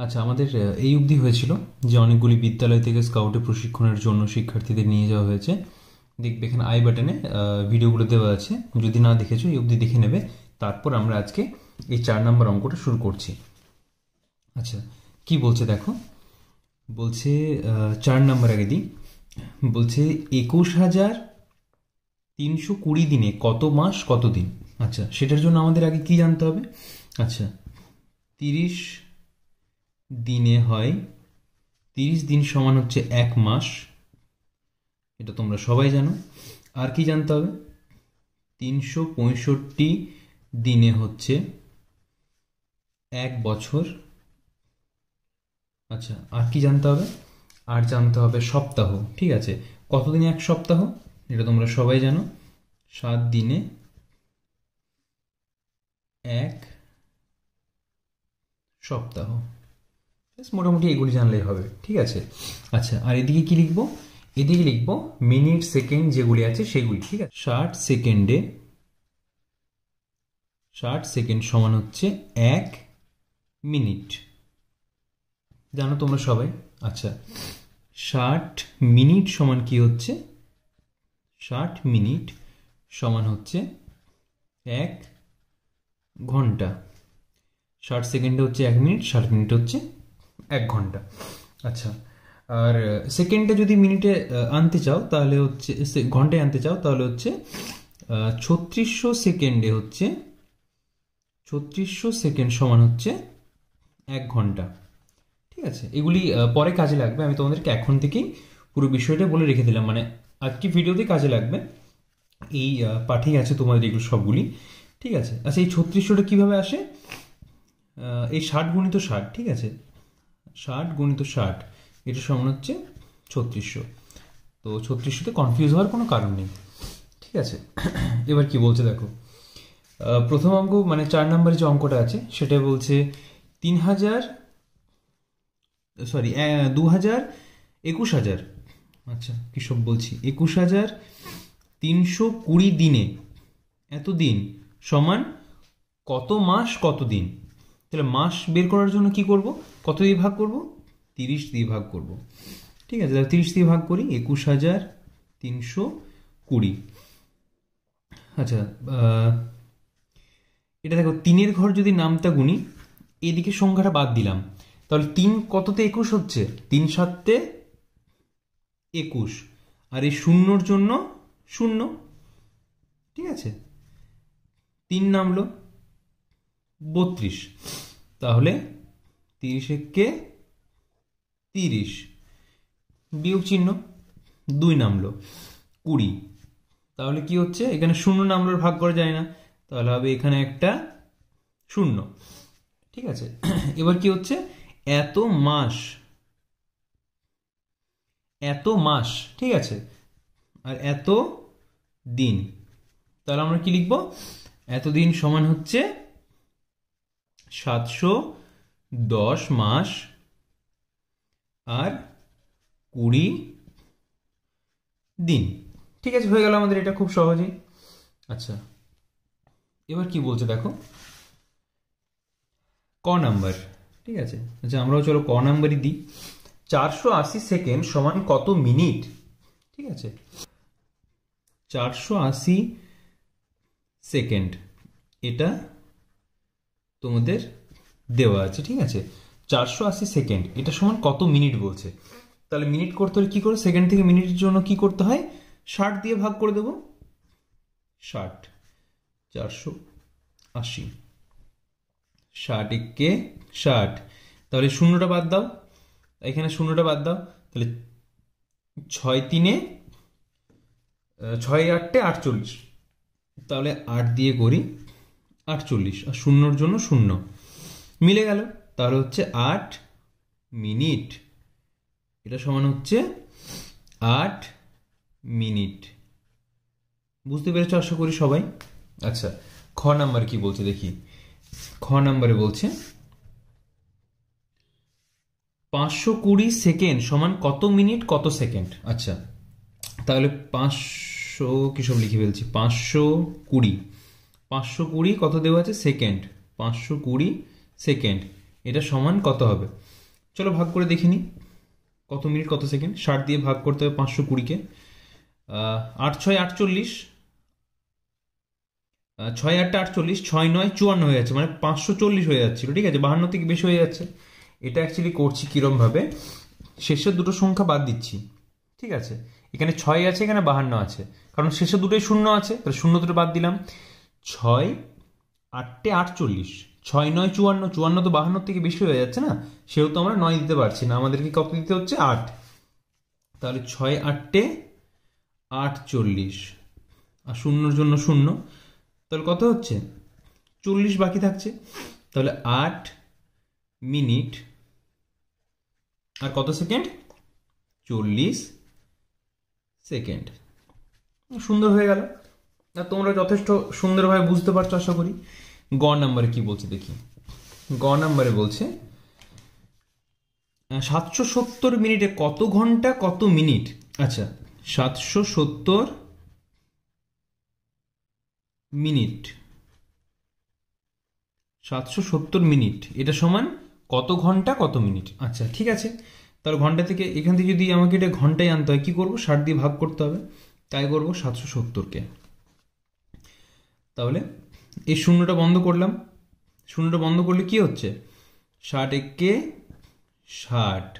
আচ্ছা, আমাদের এই অবধি হয়েছিল যে অনেকগুলি বিদ্যালয় থেকে স্কাউটে প্রশিক্ষণের জন্য শিক্ষার্থীদের নিয়ে যাওয়া হয়েছে। দেখবে এখানে আই বাটনে ভিডিওগুলো দেওয়া আছে, যদি না দেখেছো এই অবধি দেখে নেবে। তারপর আমরা আজকে এই 4 নম্বর অঙ্কটা শুরু করছি। আচ্ছা, কি বলছে দেখো। বলছে 4 নম্বর আগে দিই। বলছে 21,320 দিনে কত মাস কত দিন। আচ্ছা, সেটার জন্য আমাদের আগে কি জানতে হবে। আচ্ছা, 30 দিনে হয় 30 দিন সমান হচ্ছে 1 মাস, এটা তোমরা সবাই জানো। আর কি জানতে হবে, 365 দিনে হচ্ছে 1 বছর। আচ্ছা, আর কি জানতে হবে, আর জানতে হবে সপ্তাহ। ঠিক আছে, কতদিনে 1 সপ্তাহ, এটা তোমরা সবাই জানো, 7 দিনে 1 সপ্তাহ। মোটামুটি এগুলি জানলেই হবে। ঠিক আছে। আচ্ছা, আর এদিকে কি লিখবো, এদিকে লিখবো মিনিট সেকেন্ড যেগুলি আছে সেগুলি। ঠিক আছে, 60 সেকেন্ড সমান হচ্ছে 1 মিনিট, জানো তোমরা সবাই। আচ্ছা, 60 মিনিট সমান কি হচ্ছে, 60 মিনিট সমান হচ্ছে 1 ঘন্টা। 60 সেকেন্ডে হচ্ছে 1 মিনিট, 60 মিনিট হচ্ছে 1 ঘন্টা। আচ্ছা, আর সেকেন্ডে যদি মিনিটে আনতে চাও তাহলে হচ্ছে, ঘন্টায় আনতে চাও তাহলে হচ্ছে 3600 সেকেন্ডে হচ্ছে 3600 সেকেন্ড সমান হচ্ছে 1 ঘন্টা। ঠিক আছে, এগুলি পরে কাজে লাগবে, আমি তোমাদেরকে এখন থেকেই পুরো বিষয়টা বলে রেখে দিলাম, মানে আজকে ভিডিওতে কাজে লাগবে। এই পাঠেই আছে তোমাদের এগুলো সবগুলি। ঠিক আছে। আচ্ছা, এই 3600টা কীভাবে আসে, এই 60 গুণিত 60। ঠিক আছে, 60 গুণিত 60 এটা সমান হচ্ছে 3600। তো 3600তে কনফিউজ হওয়ার কোনো কারণ নেই। ঠিক আছে, এবার কি বলছে দেখো। প্রথম অঙ্ক মানে 4 নম্বরে যে অঙ্কটা আছে সেটা বলছে 21,000, আচ্ছা কি সব বলছি, 21,320 দিনে এত দিন সমান কত মাস কত দিন। তাহলে মাস বের করার জন্য কি করব, কত দিয়ে ভাগ করব, 30 দিয়ে ভাগ করব। ঠিক আছে, তাহলে 30 দিয়ে ভাগ করি, 21,320। আচ্ছা, এটা দেখো 3-এর ঘর যদি নামটা গুনি, এদিকে সংখ্যাটা বাদ দিলাম, তাহলে 3 কততে 21 হচ্ছে, 3 7-তে 21, আর এই শূন্যর জন্য 0। ঠিক আছে, 3 নামলো 32, তাহলে 30-এ 30, বিয়োগ চিহ্ন, 2 নামলো 20, তাহলে কি হচ্ছে, এখানে 0 নামলো, ভাগ করা যায় না, তাহলে হবে এখানে একটা 0। ঠিক আছে, এবার কি হচ্ছে, এত মাস, ঠিক আছে, আর এত দিন, তাহলে আমরা কি লিখবো, এত দিন সমান হচ্ছে 710 মাস আর 20 দিন। ঠিক আছে, হয়ে গেল আমাদের এটা খুব সহজেই। আচ্ছা, এবার কি বলছে দেখো, ক নাম্বার। ঠিক আছে, আচ্ছা আমরাও চলো ক নাম্বারই দিই। 480 সেকেন্ড সমান কত মিনিট। ঠিক আছে, 480 সেকেন্ড এটা তোমাদের দেওয়া আছে। ঠিক আছে, 480 সেকেন্ড এটা সমান কত মিনিট বলছে। তাহলে মিনিট করতে হলে কি করে, সেকেন্ড থেকে মিনিটের জন্য কি করতে হয়, 60 দিয়ে ভাগ করে দেব, 60, 480, 60-এ 60, তাহলে শূন্যটা বাদ দাও, এখানে শূন্যটা বাদ দাও, তাহলে 6-3-এ 6-8-এ 48, তাহলে 8 দিয়ে করি 48, আর শূন্যর জন্য 0 মিলে গেল, তাহলে হচ্ছে 8 মিনিট, এটা সমান হচ্ছে 8 মিনিট। বুঝতে পেরেছ আশা করি সবাই। আচ্ছা, খ নাম্বার কি বলছে দেখি। খ নাম্বারে বলছে 520 সেকেন্ড সমান কত মিনিট কত সেকেন্ড। আচ্ছা, তাহলে 500 কি সব লিখে ফেলছি, 520 কত দেওয়া আছে, সেকেন্ড, 520 সেকেন্ড এটা সমান কত হবে? চলো ভাগ করে দেখে নিই কত মিনিট কত সেকেন্ড। 60 দিয়ে ভাগ করতে হবে 520-কে। 8×6 = 48, 6×8 = 48, 6×9 = 54 হয়ে যাচ্ছে, মানে 540 হয়ে যাচ্ছিল। ঠিক আছে, 52 থেকে বেশি হয়ে যাচ্ছে। এটা অ্যাকচুয়ালি করছি কিরমভাবে, শেষের দুটো সংখ্যা বাদ দিচ্ছি। ঠিক আছে, এখানে 6 আছে, এখানে 52 আছে, কারণ শেষে দুটোই শূন্য আছে, তাহলে শূন্য দুটো বাদ দিলাম। 6×8 = 48, 6×9 = 54, 54 তো 52 থেকে বেশি হয়ে যাচ্ছে না, সেহেতু আমরা 9 দিতে পারছি না, আমাদেরকে কত দিতে হচ্ছে? 8। তাহলে 6×8 = 48, আর শূন্যর জন্য শূন্য, তাহলে কত হচ্ছে? 40 বাকি থাকছে। তাহলে 8 মিনিট আর কত সেকেন্ড? 40 সেকেন্ড। সুন্দর হয়ে গেল। আর তোমরা যথেষ্ট সুন্দরভাবে বুঝতে পারছো আশা করি। গ নাম্বারে কি বলছে দেখি। গ নাম্বারে বলছে 770 মিনিটে কত ঘন্টা কত মিনিট? আচ্ছা, 770 মিনিট, 770 মিনিট এটা সমান কত ঘন্টা কত মিনিট? আচ্ছা ঠিক আছে, তাহলে ঘন্টা থেকে, এখান থেকে যদি আমাকে এটা ঘন্টায় আনতে হয়, কি করব? 60 দিয়ে ভাগ করতে হবে, তাই করব 770-কে। তাহলে এই শূন্যটা বন্ধ করলাম, শূন্যটা বন্ধ করলে কি হচ্ছে? 60 × 60,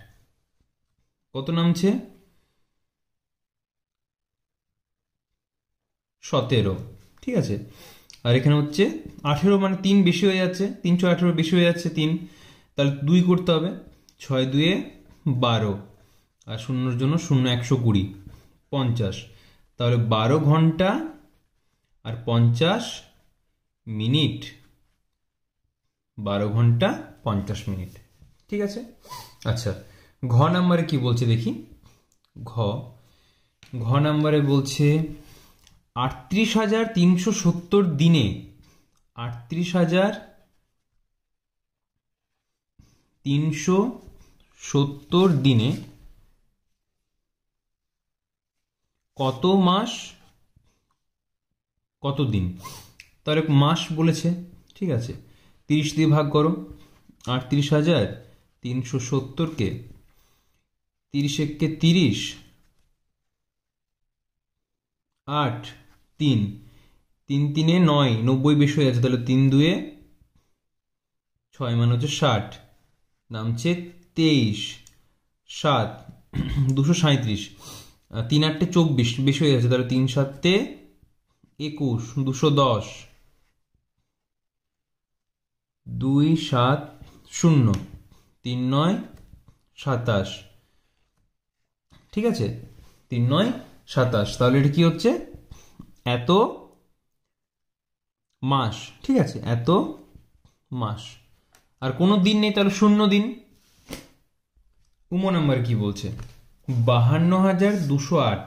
কত নামছে? 17। ঠিক আছে, আর এখানে হচ্ছে 18, মানে 3 বেশি হয়ে যাচ্ছে, 318 বেশি হয়ে যাচ্ছে 3, তাহলে 2 করতে হবে। 6×2 = 12, আর শূন্যর জন্য শূন্য, 120, 50। তাহলে 12 ঘন্টা আর 50 মিনিট, 12 ঘন্টা 50 মিনিট। ঠিক আছে, আচ্ছা ঘ নাম্বারে কি বলছে দেখি। ঘ নাম্বারে বলছে 38,370 দিনে, 38,370 দিনে কত মাস কত দিন? তাহলে মাস বলেছে, ঠিক আছে, 30 দিয়ে ভাগ করো 38,370-কে, 30 × 30, 8, 3, 3 × 3 = 9, 90 বেশি হয়ে যাচ্ছে, তাহলে 3×2 = 6, মানে হচ্ছে 60, নামছে 23, 7, 237, 3×8 = 24 বেশি হয়ে যাচ্ছে, তাহলে 3×7 = 21, 210, 270, 3×9 = 27। ঠিক আছে, 3×9 = 27, তাহলে এটা কি হচ্ছে? এত মাস। ঠিক আছে, এত মাস, আর কোনো দিন নেই, তাহলে 0 দিন। উম নাম্বার কি বলছে? 52,208,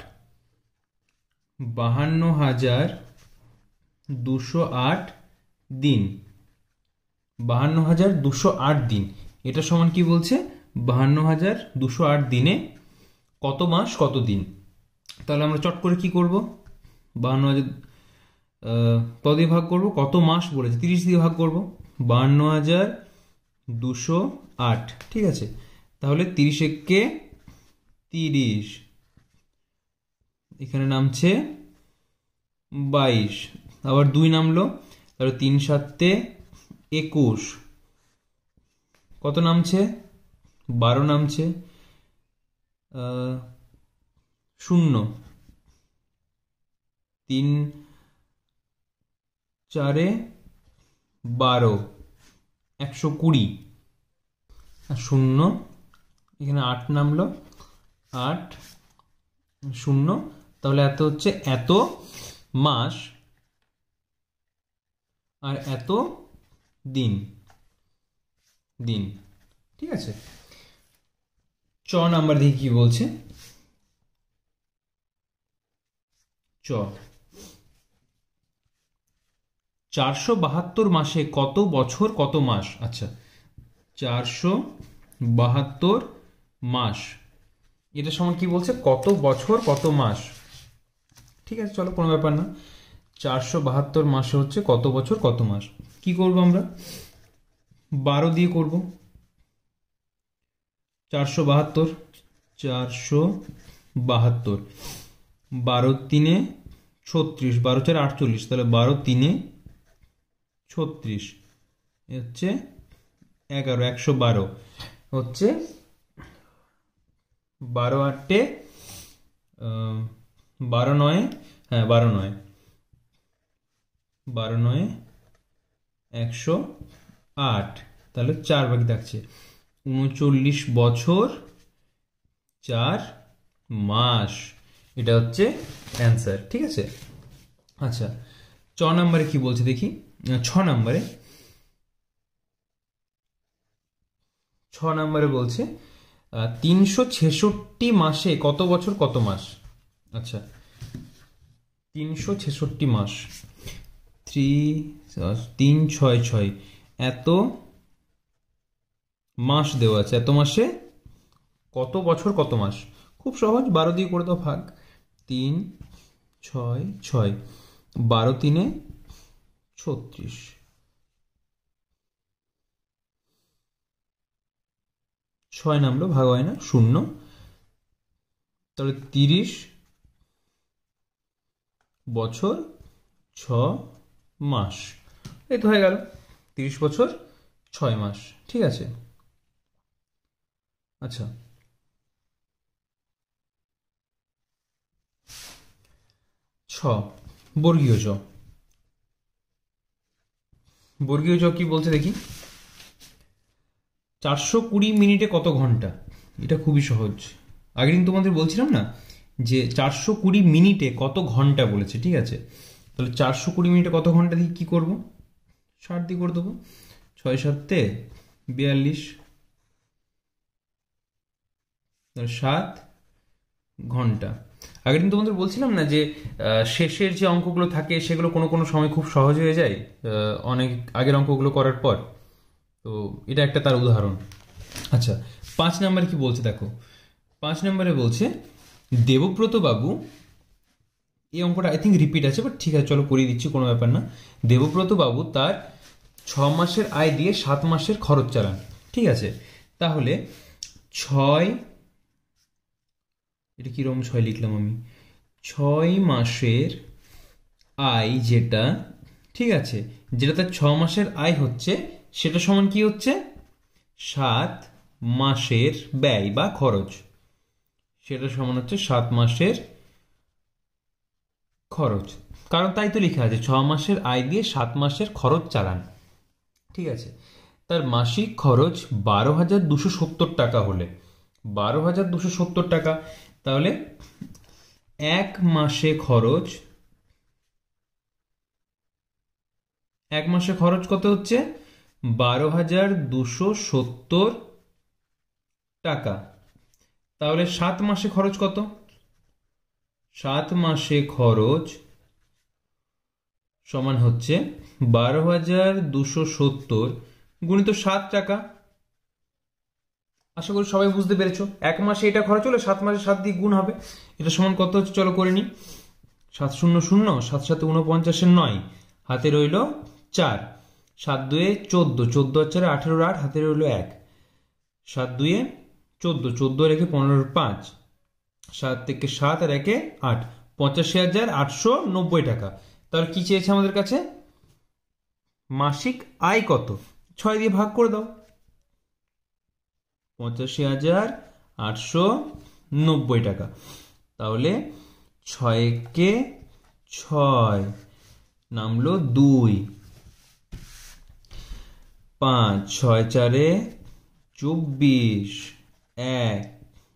52,208 দিন, 52,208 দিন, এটা সমান কি বলছে? 52,208 দিনে কত মাস কত দিন? তাহলে আমরা চট করে কি করব? 52,000 কত দিয়ে ভাগ করব? কত মাস বলেছে, 30 দিয়ে ভাগ করব, 52,208। ঠিক আছে, তাহলে 30 × 30, এখানে নামছে 22, আবার 2 নামলো, তাহলে 3×7 = 21, কত নামছে? 12 নামছে, 0, 3×4 = 12, 120, আর 0, এখানে 8 নামলো, 8, 0, তাহলে এত হচ্ছে এত মাস আর এত দিন। দিন, ঠিক আছে। চ নাম্বার দিয়ে কি বলছে? চ 472 মাসে কত বছর কত মাস? আচ্ছা, 472 মাস, এটা সমান কি বলছে? কত বছর কত মাস। ঠিক আছে, চলো কোনো ব্যাপার না, 472 মাসে হচ্ছে কত বছর কত মাস। কি করব আমরা? 12 দিয়ে করব, 472, 472, 12 3 36, 12 4 48, তাহলে 12 3 36 হচ্ছে 11, 112 হচ্ছে 12 8 12 9, হ্যাঁ 12 9, 12 9 108, তাহলে 4 বাকি থাকছে 39 বছর 4 মাস, এটা হচ্ছে অ্যান্সার। ঠিক আছে, আচ্ছা 6 নম্বরে কি বলছে দেখি। 6 নম্বরে বলছে 366 মাসে কত বছর কত মাস। আচ্ছা 366 মাস, 3 6 6, এত মাস দেওয়া আছে, এত মাসে কত বছর কত মাস। খুব সহজ, 12 দিয়ে করে দাও ভাগ, 3 6 6, 12 3 36, 6 নামলো, ভাগ হয় না, 0, তাহলে 30 বছর 6 মাস, এই তো হয়ে গেল 30 বছর 6 মাস। ঠিক আছে, আচ্ছা 6 বর্গীয় জ। বর্গীয় জ কি বলছে দেখি। 420 মিনিটে কত ঘন্টা, এটা খুবই সহজ। আগের দিন তোমাদের বলছিলাম না যে 420 মিনিটে কত ঘন্টা বলেছে, ঠিক আছে। তাহলে 420 মিনিটে কত ঘন্টা দিয়ে কি করব, 60 দিয়ে করে দেবো, 6 7 42, 7 ঘন্টা। আগের দিন তোমাদের বলছিলাম না যে শেষের যে অঙ্কগুলো থাকে সেগুলো কোনো কোনো সময় খুব সহজ হয়ে যায় অনেক আগের অঙ্কগুলো করার পর, তো এটা একটা তার উদাহরণ। আচ্ছা 5 নম্বরে কি বলছে দেখো। 5 নম্বরে বলছে দেবব্রত বাবু, এই অঙ্কটা আই থিঙ্ক রিপিট আছে, বাট ঠিক আছে চলো করিয়ে দিচ্ছি, কোনো ব্যাপার না। দেবব্রত বাবু তার 6 মাসের আয় দিয়ে 7 মাসের খরচ চালান, ঠিক আছে। তাহলে 6, এটা কিরকম 6 লিখলাম আমি, 6 মাসের আয় যেটা, ঠিক আছে, যেটা তার 6 মাসের আয় হচ্ছে সেটা সমান কি হচ্ছে 7 মাসের ব্যয় বা খরচ, সেটা সমান হচ্ছে 7 মাসের খরচ। কারণ তাই তো লেখা আছে 6 মাসের আয় দিয়ে 7 মাসের খরচ চালান, ঠিক আছে। তার মাসিক খরচ 12,270 টাকা হলে, 12,270 টাকা, তাহলে এক মাসে খরচ, এক মাসে খরচ কত হচ্ছে 12,270 টাকা। তাহলে 7 মাসে খরচ কত, 7 মাসে খরচ সমান হচ্ছে 12,270 গুণিত 7 টাকা। আশা করি সবাই বুঝতে পেরেছো, এক মাসে এটা খরচ হলে 7 মাসে 7 দিয়ে গুণ হবে, এটা সমান কত হচ্ছে চলো করে নি। 7 0 0, 7 7 49 9, হাতে রইল 4, 7 2 14, 14 আর 4 18 8, হাতে রইল 1, 7 2 14, 14 রেখে 15 5, 7 থেকে 7 আর 1 8, 85,890 টাকা। তাহলে কি চেয়েছে আমাদের কাছে, মাসিক আয় কত, 6 দিয়ে ভাগ করে দাও, 85,890 টাকা। তাহলে 6 কে 6 নামলো 2, 5 6 4 24, 1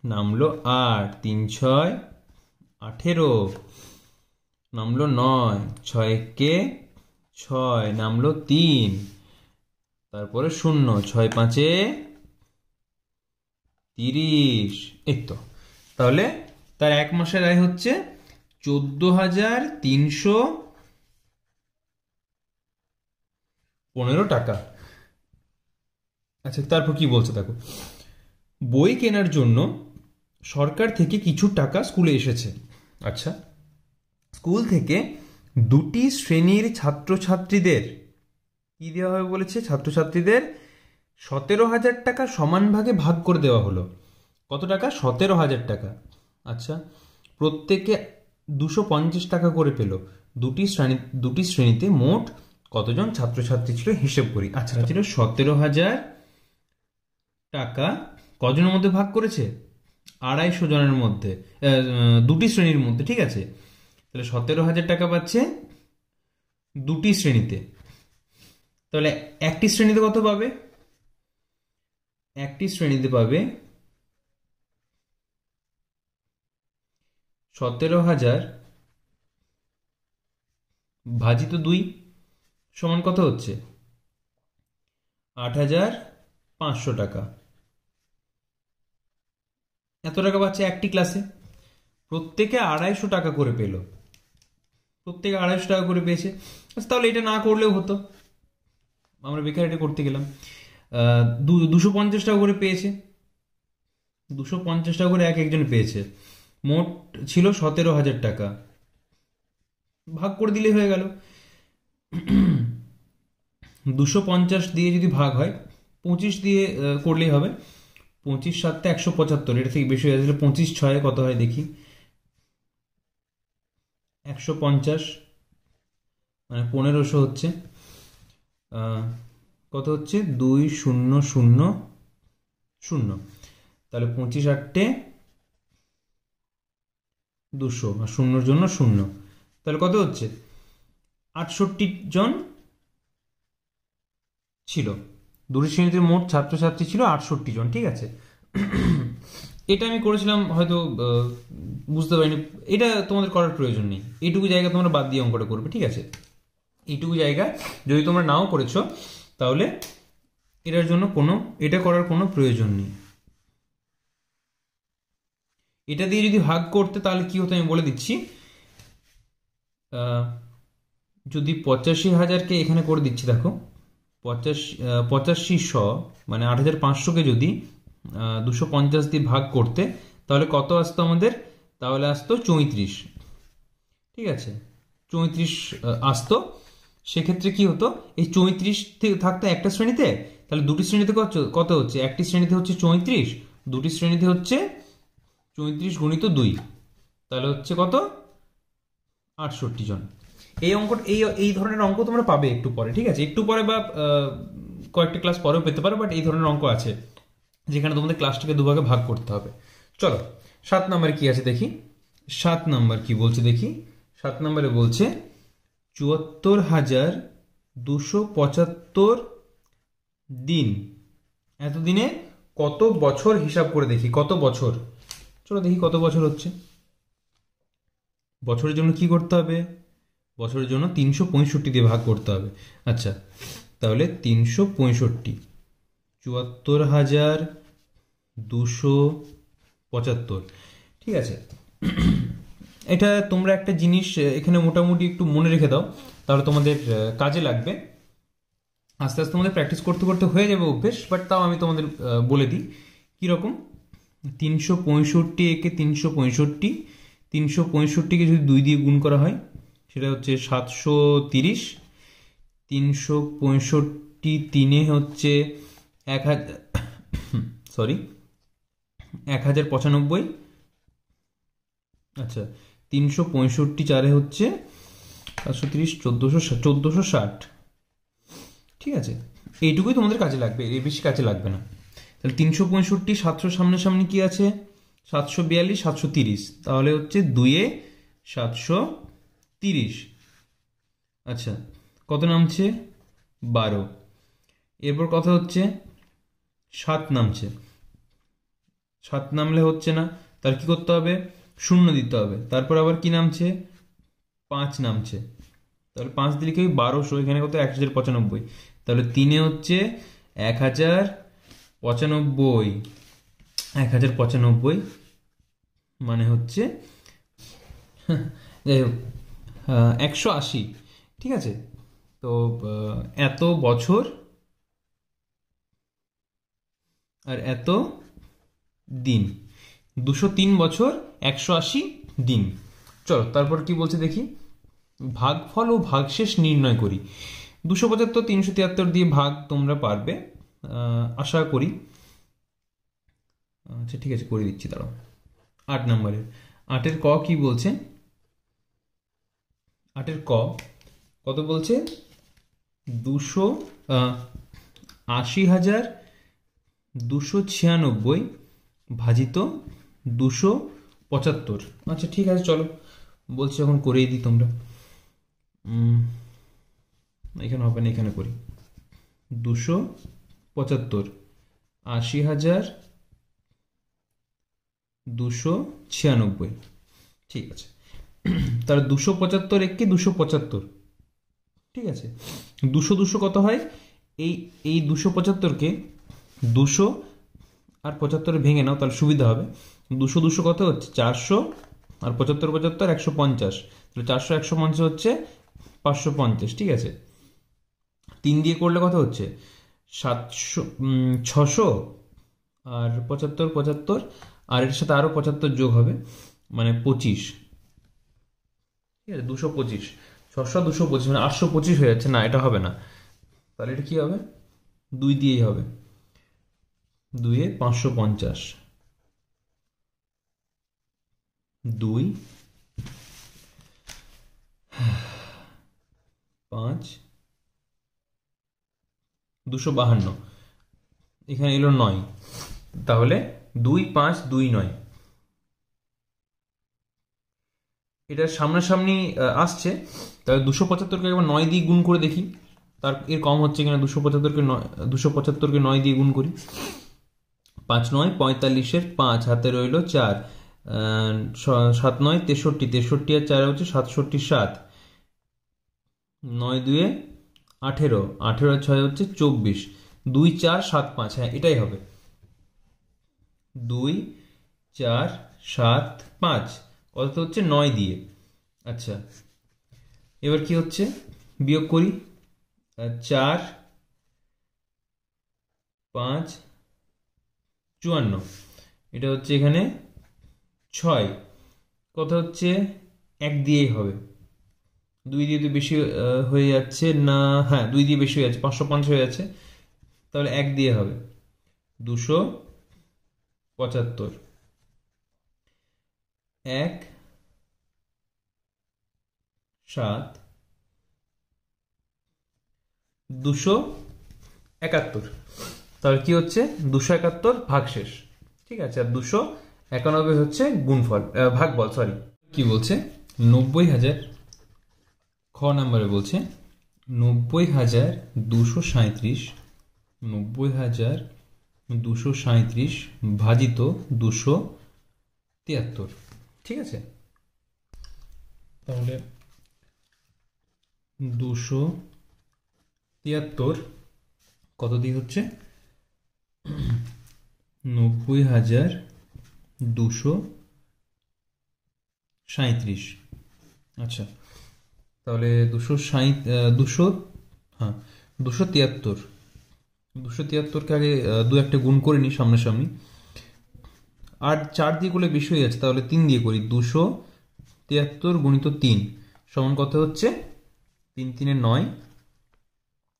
নামলো 8, 3 6 18 নামলো 9, 6 কে 6 নামলো 3, তারপরে 0, 6 5 30, এই তো। তাহলে তার এক মাসের আয় হচ্ছে 14,315 টাকা। আচ্ছা তারপর কি বলছে দেখো, বই কেনার জন্য সরকার থেকে কিছু টাকা স্কুলে এসেছে। আচ্ছা স্কুল থেকে 2টি শ্রেণীর ছাত্রছাত্রীদের কি দেওয়া হবে বলেছে, ছাত্রছাত্রীদের 17,000 টাকা সমান ভাগে ভাগ করে দেওয়া হলো। কত টাকা? 17,000 টাকা। আচ্ছা, প্রত্যেকে 250 টাকা করে পেল। দুটি শ্রেণীতে মোট কতজন ছাত্রছাত্রী ছিল হিসেব করি। আচ্ছা, ছিল 17,000 টাকা কজনের মধ্যে ভাগ করেছে? 250 জনের মধ্যে, দুটি শ্রেণীর মধ্যে। ঠিক আছে, তাহলে 17,000 টাকা পাচ্ছে দুটি শ্রেণীতে। তাহলে একটি শ্রেণীতে কত পাবে? একটি শ্রেণীতে পাবে 17,000 ভাজিত 2 সমান কত হচ্ছে? 8,500 টাকা। এত টাকা পাচ্ছে একটি ক্লাসে। প্রত্যেকে 250 টাকা করে পেল। প্রত্যেকে 250 টাকা করে পেয়েছে। আচ্ছা, তাহলে এটা না করলেও হতো, আমরা বেকার এটা করতে গেলাম। 250 টাকা করে পেয়েছে, 250 টাকা করে এক একজন পেয়েছে। মোট ছিল 17,000 টাকা। ভাগ করে দিলে হয়ে গেল। 250 দিয়ে যদি ভাগ হয়, 25 দিয়ে করলেই হবে। 25 7 175, এটা থেকে বেশি হয়ে যাচ্ছে। 25 6 কত হয় দেখি, 150, মানে 1500 হচ্ছে। কত হচ্ছে? 2000। তাহলে 25 8 200, আর শূন্যর জন্য 0। তাহলে কত হচ্ছে? 68 জন ছিল। দুটি শ্রেণীতে মোট ছাত্রছাত্রী ছিল 68 জন। ঠিক আছে, এটা আমি করেছিলাম, হয়তো বুঝতে পারিনি। এটা তোমাদের করার প্রয়োজন নেই, এইটুকু জায়গা তোমরা বাদ দিয়ে অঙ্কটা করবে। ঠিক আছে, এইটুকু জায়গা যদি তোমরা নাও করেছো, তাহলে এটার জন্য এটা করার কোনো প্রয়োজন নেই। এটা দিয়ে যদি ভাগ করতে, তাহলে কি হতো আমি বলে দিচ্ছি। যদি 85,000-কে এখানে করে দিচ্ছি, দেখো 8500 মানে 8,500-কে যদি 250 দিয়ে ভাগ করতে, তাহলে কত আসতো আমাদের? তাহলে আসতো 34। ঠিক আছে, 34 আসতো। সেক্ষেত্রে কি হতো? এই 34 থাকতো একটা শ্রেণীতে, তাহলে দুটি শ্রেণীতে কত হচ্ছে? একটি শ্রেণীতে হচ্ছে 34, দুটি শ্রেণীতে হচ্ছে 34 গুণিত 2, তাহলে হচ্ছে কত? 68 জন। এই অঙ্ক, এই ধরনের অঙ্ক তোমরা পাবে একটু পরে। ঠিক আছে, একটু পরে বা কয়েকটা ক্লাস পরেও পেতে পারো, বাট এই ধরনের অঙ্ক আছে যেখানে তোমাদের ক্লাসটাকে দুভাগে ভাগ করতে হবে। চলো 7 নম্বরে কি আছে দেখি। 7 নম্বর কি বলছে দেখি। 7 নম্বরে বলছে 74,275 দিন। এতদিনে কত বছর হিসাব করে দেখি, কত বছর। চলো দেখি কত বছর হচ্ছে। বছরের জন্য কি করতে হবে? বছরের জন্য 365 দিয়ে ভাগ করতে হবে। আচ্ছা, তাহলে 365, 74,275। ঠিক আছে, এটা তোমরা একটা জিনিস এখানে মোটামুটি একটু মনে রেখে দাও, তাহলে তোমাদের কাজে লাগবে। আস্তে আস্তে তোমাদের প্র্যাকটিস করতে করতে হয়ে যাবে অভ্যেস, বাট তাও আমি তোমাদের বলে দিই কীরকম। 365 একে 365, 365-কে যদি 2 দিয়ে গুণ করা হয়, সেটা হচ্ছে 730। 365 3-এ হচ্ছে 1095। আচ্ছা, 365 4-এ হচ্ছে 730, 1460। ঠিক আছে, এইটুকুই তোমাদের কাজে লাগবে, এর বেশি কাজে লাগবে না। তাহলে 365, 700 সামনাসামনি কি আছে? 742, 730, তাহলে হচ্ছে 2-এ 730। আচ্ছা, কত নামছে? 12। এরপর কথা হচ্ছে 7 নামছে। 7 নামলে হচ্ছে না, তার কি করতে হবে? 0 দিতে হবে। তারপর আবার কি নামছে? 5 নামছে। তাহলে 5 দিলে কি 1200, এখানে কত? 1095। তাহলে 3-এ হচ্ছে 1095, 1095 মানে হচ্ছে যাই হোক 180। ঠিক আছে, তো এত বছর আর এত দিন, 203 বছর 180 দিন। চলো তারপর কি বলছে দেখি। ভাগফল ও ভাগশেষ নির্ণয় করি। 275 373 দিয়ে ভাগ তোমরা পারবে আশা করি। আচ্ছা ঠিক আছে, করে দিচ্ছি, দাঁড়াও। 8 নম্বরের, 8-এর ক কি বলছে? 8-এর ক কত বলছে? 280,296 ভাজিত 275। আচ্ছা ঠিক আছে, চলো বলছি এখন করেই দিই তোমরা। এখানে হবে না, এখানে করি। 275, 80,296, ঠিক আছে। তাহলে 275 একে 275, ঠিক আছে। 200 কত হয়? এই এই 275কে 200 আর 75 ভেঙে নাও, তাহলে সুবিধা হবে। 200 কত হচ্ছে? 400, আর 75 150, তাহলে 400 150 হচ্ছে 550, ঠিক আছে। 3 দিয়ে করলে কত হচ্ছে? 700, 600, আর 75, আর এর সাথে আরো 75 যোগ হবে, মানে 25, ঠিক আছে। 225, 600 225 মানে 825 হয়ে যাচ্ছে। না, এটা হবে না, তাহলে এটা কি হবে? 2 দিয়েই হবে, 2 এ 550, 2 5 252, এখানে এলো 9, তাহলে 2 5 2 9, এটা সামনাসামনি আসছে। তাহলে 275কে একবার 9 দিয়ে গুণ করে দেখি, তার এর কম হচ্ছে কিনা। 275কে 9 দিয়ে গুণ করি। 5 9 45-এর 5, হাতে রইল 4, 7 9 63, 63 আর 4 হচ্ছে 67, 7, 9 2 18, 18 আর 6 হচ্ছে 24, 2 4 7 5, হ্যাঁ এটাই হবে। 2 4 7 5 কত হচ্ছে? 9 দিয়ে। আচ্ছা, এবার কি হচ্ছে? বিয়োগ করি। 4 5 54, এটা হচ্ছে এখানে 6, কত হচ্ছে? 1 দিয়েই হবে। 2 দিয়ে তো বেশি হয়ে যাচ্ছে না, হ্যাঁ 2 দিয়ে বেশি হয়ে যাচ্ছে, 550 হয়ে যাচ্ছে, তাহলে 1 দিয়ে হবে 275। 1 7 271, তাহলে কি হচ্ছে? 271 ভাগশেষ, ঠিক আছে। আর 291 হচ্ছে গুণফল, ভাগফল, সরি। কি বলছে? 90,000, খ নাম্বারে বলছে 90,237, 90,237 ভাজিত 273, ঠিক আছে। তাহলে 273 কত দিয়ে হচ্ছে? 90,237। আচ্ছা, তাহলে 200, হ্যাঁ 273, 273কে আগে 2-1 গুণ করে নিই সামনাসামনি। আর 4 দিয়ে করলে বেশি হয়ে যাচ্ছে, তাহলে 3 দিয়ে করি। 273 গুণিত 3 সমান কত হচ্ছে? 3 3 9,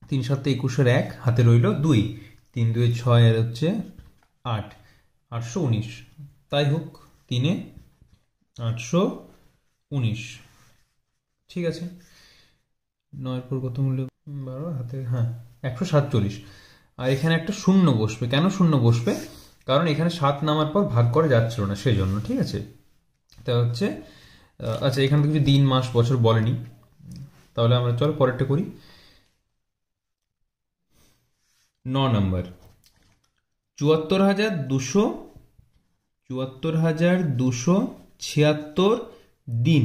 3 7 21-এর 1, হাতে রইল 2, 3 2 6 আর হচ্ছে 8, 819, তাই হোক। 3 819, ঠিক আছে। 9 পর কত মূল্য? 12 হাতে, হ্যাঁ 147। আর এখানে একটা শূন্য বসবে। কেন শূন্য বসবে? কারণ এখানে 7 নামার পর ভাগ করা যাচ্ছিল না, সেই জন্য, ঠিক আছে। তা হচ্ছে আচ্ছা, এখানে কিছু দিন মাস বছর বলেনি, তাহলে আমরা চল পরেরটা করি। 9 নম্বর, 74,276 দিন,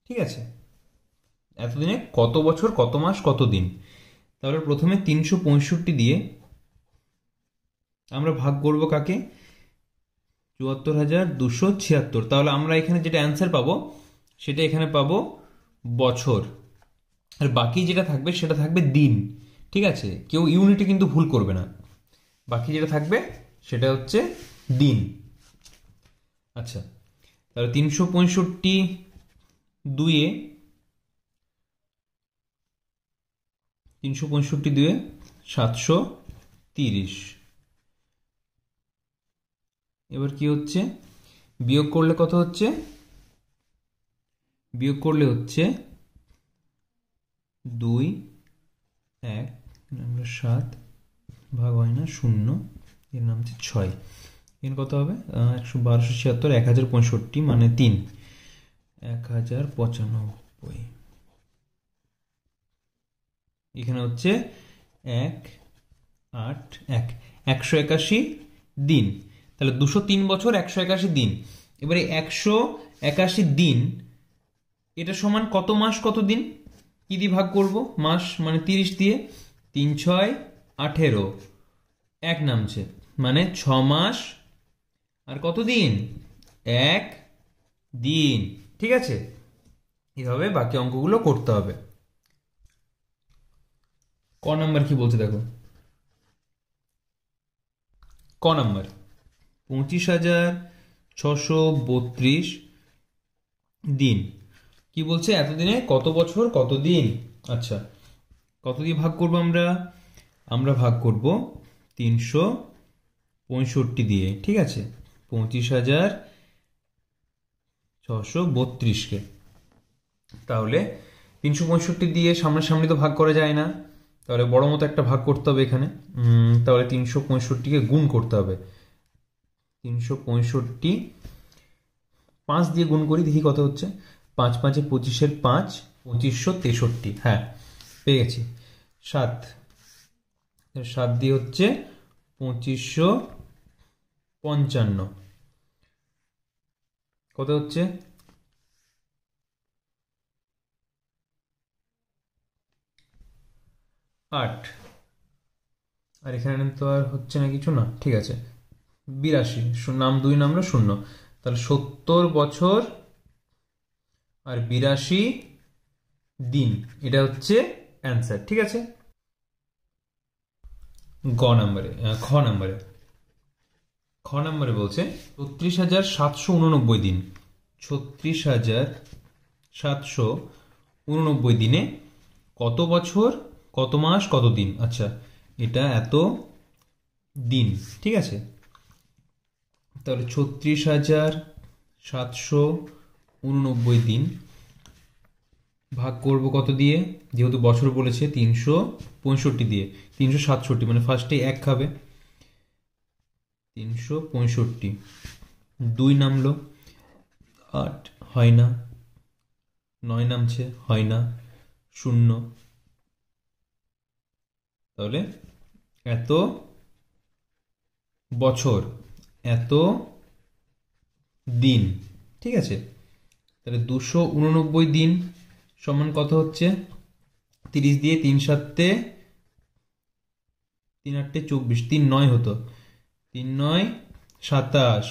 ঠিক আছে। এতদিনে কত বছর, কত মাস, কত দিন? তাহলে প্রথমে 365 দিয়ে আমরা ভাগ করব কাকে? 74,276। তাহলে আমরা এখানে যেটা অ্যান্সার পাবো সেটা এখানে পাবো বছর, আর বাকি যেটা থাকবে সেটা থাকবে দিন, ঠিক আছে। কেউ ইউনিটে কিন্তু ভুল করবে না, বাকি যেটা থাকবে সেটা হচ্ছে দিন। আচ্ছা, তাহলে 365 2-এ 730, এবার কি হচ্ছে, বিয়োগ করলে কত হচ্ছে, বিয়োগ করলে হচ্ছে 2 1 আমরা 7 ভাগ হয় না 0, এর নাম হচ্ছে 6। এখানে কত হবে 1276 1065 মানে 3 1095। এখানে হচ্ছে 1 8 1 181 দিন। তাহলে 203 বছর 181 দিন। এবারে 181 দিন এটা সমান কত মাস কত দিন, কি দিয়ে ভাগ করব, মাস মানে 30 দিয়ে, 3 6 18, 1 নামছে মানে 6 মাস আর কত দিন, 1 দিন। ঠিক আছে, এইভাবে বাকি অঙ্কগুলো করতে হবে। ক নাম্বার কি বলছে দেখো, ক নাম্বার 25,632 দিন। কি বলছে, এতদিনে কত বছর কত দিন। আচ্ছা, কত দিয়ে ভাগ করব আমরা, আমরা ভাগ করব 365 দিয়ে। ঠিক আছে, 25,632কে তাহলে 365 দিয়ে সামনাসামনি তো ভাগ করা যায় না, তাহলে বড় মতো একটা ভাগ করতে হবে এখানে। তাহলে 365কে গুণ করতে হবে। 365 5 দিয়ে গুণ করি, দেখি কত হচ্ছে। 5 5 25-এর 5, 2563। হ্যাঁ, পেয়ে গেছি। 7 7 দিয়ে হচ্ছে 2555। কত হচ্ছে, 8। আর এখানে তো আর হচ্ছে না কিছু, না ঠিক আছে। 82 নাম 2 নামলো 0, তাহলে 70 বছর আর 82 দিন, এটা হচ্ছে অ্যান্সার। ঠিক আছে, গ নাম্বারে খ নাম্বারে, খ নাম্বারে বলছে 36,789 দিন। 36,789 দিনে কত বছর কত মাস কত দিন। আচ্ছা, এটা এত দিন। ঠিক আছে, তাহলে 36,789 দিন ভাগ করব কত দিয়ে, যেহেতু বছর বলেছে 365 দিয়ে। 367 মানে ফার্স্টে 1 খাবে, 365। 2 নামলো, 8 হয় না, 9 নামছে হয় না, 0। তাহলে এত বছর এত দিন। ঠিক আছে, তাহলে 289 দিন সমান কত হচ্ছে, 30 দিয়ে 3 7 3 8 24, 3 9 হতো, 3 9 27,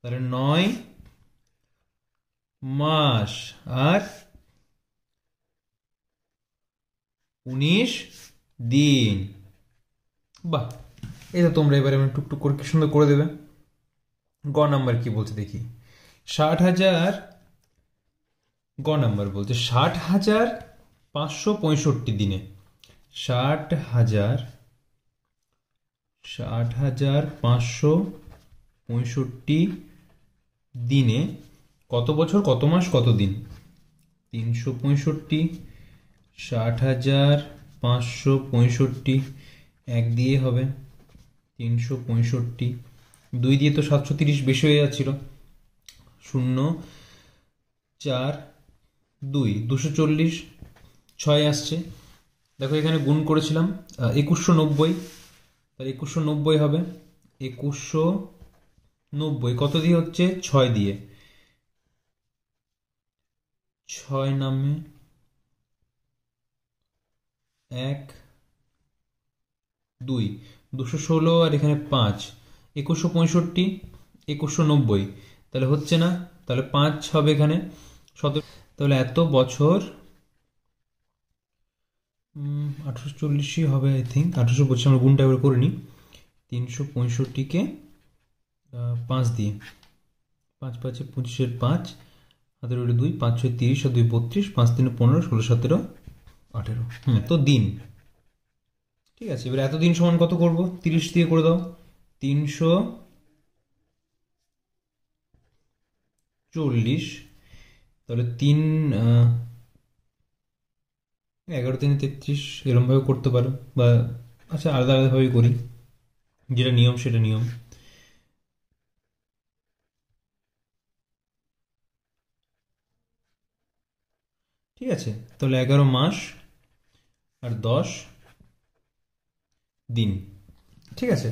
তাহলে 9 মাস আর 19 দিন। বাহ, এটা তোমরা এবারে টুকটুক করে কি সুন্দর করে দেবে। গ নাম্বার কি বলছে দেখি, 60,000। গ নাম্বার বলছে 60,565 দিনে। 60,565 দিনে কত বছর কত মাস কত দিন। 365, 60,565 1 দিয়ে হবে 365, 2 দিয়ে তো 730 বেশি হয়ে যাচ্ছিল, 0 4 2 240, 6 আসছে। দেখো এখানে গুণ করেছিলাম 2190, তাহলে 2190 হবে। 2190 কত দিয়ে হচ্ছে, 6 দিয়ে। 6 নামে 1 2 216 আর এখানে 5, 2165 2190, তাহলে হচ্ছে না, তাহলে 5 হবে এখানে 17। তাহলে এত বছর 1840 হবে আই থিঙ্ক, 1825 আমরা গুণটা এবার করে নিই। 365কে 5 দিয়ে, 5 5 25-এর 5, হাতের ওটা 2, 5 6 30 আর 2 32, 5 3 15, 16 17 18। তো দিন। ঠিক আছে, এবার এতদিন সমান কত করব, 30 দিয়ে করে দাও। 300 40, তাহলে 3 11 3 33 এরমভাবে করতে পারো, বা আচ্ছা আলাদা আলাদাভাবে করি, যেটা নিয়ম সেটা নিয়ম। ঠিক আছে, তাহলে 11 মাস আর 10 দিন। ঠিক আছে,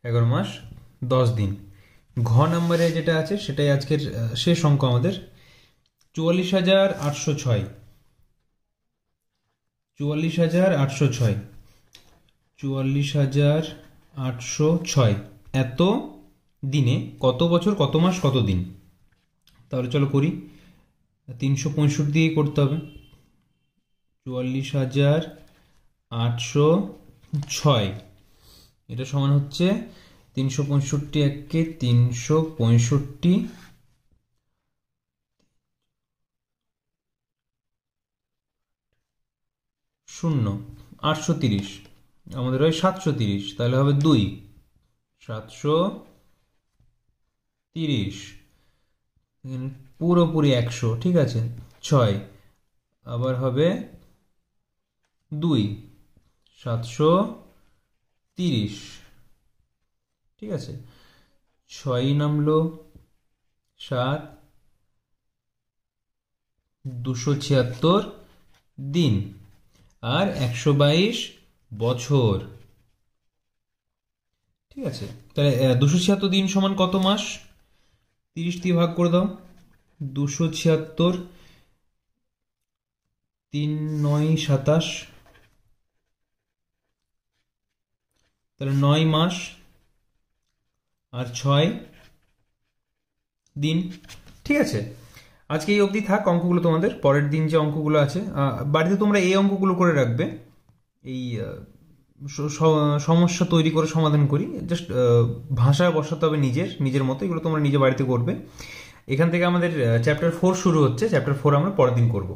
11 মাস 10 দিন। ঘ নম্বরে যেটা আছে সেটাই আজকের শেষ অঙ্ক আমাদের। 44,806, 44,806, 44,806 এত দিনে কত বছর, কত মাস, কত দিন? তাহলে চলো করি, 365 দিয়েই করতে হবে। 44,806 এটা সমান হচ্ছে 365 একে 365, 0 830, আমাদের হয় 730, তাহলে হবে 2 730, পুরোপুরি 100। ঠিক আছে, 6 আবার হবে 2 730। ঠিক আছে, 6 নামলো 7, 276 দিন আর 122 বছর। ঠিক আছে, তাহলে 276 দিন সমান কত মাস? 30 দিয়ে ভাগ করে দাও। 276, 3 9 27, তাহলে 9 মাস আর 6 দিন। ঠিক আছে, আজকে এই অবধি থাক অঙ্কগুলো তোমাদের। পরের দিন যে অঙ্কগুলো আছে বাড়িতে তোমরা এই অঙ্কগুলো করে রাখবে, এই সমস্যা তৈরি করে সমাধান করি, জাস্ট ভাষা বসাতে হবে নিজের নিজের মতো, এগুলো তোমরা নিজে বাড়িতে করবে। এখান থেকে আমাদের চ্যাপ্টার 4 শুরু হচ্ছে, চ্যাপ্টার 4 আমরা পরের দিন করবো।